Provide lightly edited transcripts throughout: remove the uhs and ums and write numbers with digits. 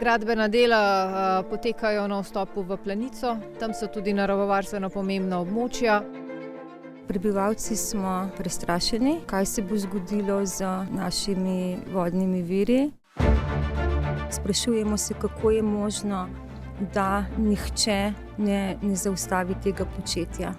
Gradbena dela potekajo na vstopu v Planico, tam so tudi naravovarstveno pomembna območja. Prebivalci smo prestrašeni, kaj se bo zgodilo z našimi vodnimi viri. Sprašujemo se, kako je možno, da nihče ne zaustavi tega početja.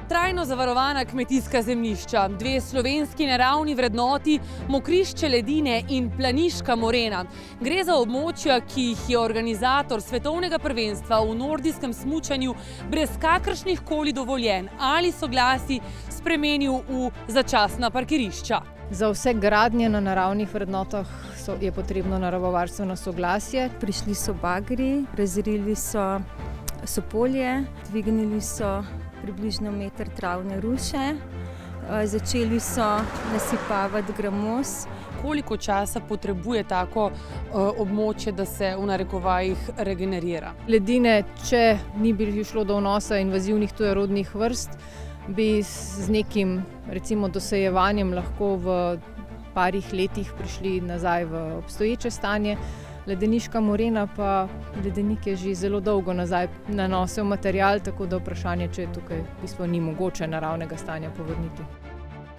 Trajno zavarovana kmetijska zemljišča, dve slovenski naravni vrednoti, mokrišče ledine in planiška morena. Gre za območja, ki jih je organizator svetovnega prvenstva v nordijskem smučanju brez kakršnih koli dovoljenj ali soglasij spremenil v začasna parkirišča. Za vse gradnje na naravnih vrednotah je potrebno naravovarstveno soglasje. Prišli so bagri, razrili so polje, dvignili so približno meter travne ruše, začeli so nasipavati gramoz. Koliko časa potrebuje tako območje, da se v narekovajih regenerira? Ledine, če ni bilo šlo do vnosa invazivnih tujerodnih vrst, bi z nekim recimo dosajevanjem lahko v parih letih prišli nazaj v obstoječe stanje. Ledeniška morena pa ledenik je že zelo dolgo nazaj nanosil material, tako da vprašanje, če tukaj v bistvu ni mogoče naravnega stanja povrniti.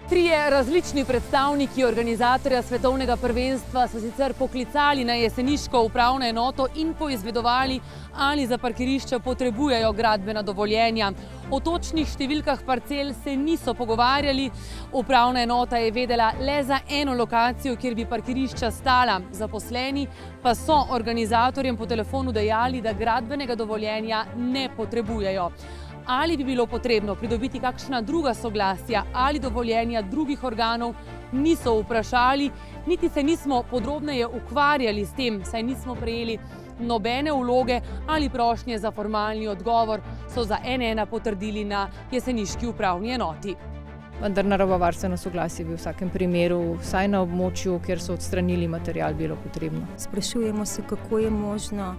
Trije različni predstavniki organizatorja svetovnega prvenstva so sicer poklicali na jeseniško upravno enoto in poizvedovali, ali za parkirišča potrebujejo gradbena dovoljenja. O točnih številkah parcel se niso pogovarjali. Upravna enota je vedela le za eno lokacijo, kjer bi parkirišča stala. Zaposleni pa so organizatorjem po telefonu dejali, da gradbenega dovoljenja ne potrebujejo. Ali bi bilo potrebno pridobiti kakšna druga soglasja ali dovoljenja drugih organov, niso vprašali, niti se nismo podrobneje ukvarjali s tem, saj nismo prejeli nobene vloge ali prošnje za formalni odgovor, so za N1 potrdili na jeseniški upravni enoti. Vendar naravovarstveno soglasje bi v vsakem primeru, vsaj na območju, kjer so odstranili material, bilo potrebno. Sprašujemo se, kako je možno,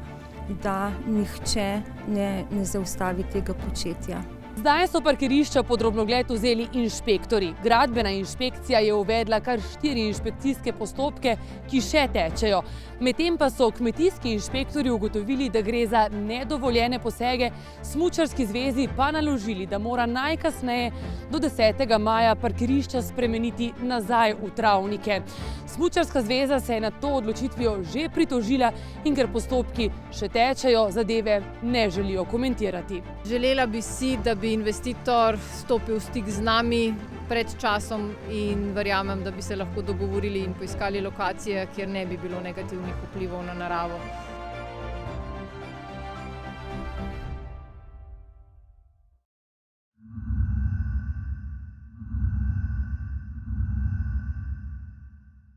da nihče ne zaustavi tega početja. Zdaj so parkirišča pod drobnogled vzeli inšpektorji. Gradbena inšpekcija je uvedla kar 4 inšpekcijske postopke, ki še tečejo. Medtem pa so kmetijski inšpektorji ugotovili, da gre za nedovoljene posege, smučarski zvezi pa naložili, da mora najkasneje do 10. maja parkirišča spremeniti nazaj v travnike. Smučarska zveza se je nad to odločitvijo že pritožila in ker postopki še tečejo, zadeve ne želijo komentirati. Želela bi si, da bi investitor stopil v stik z nami pred časom in verjamem, da bi se lahko dogovorili in poiskali lokacije, kjer ne bi bilo negativnih vplivov na naravo.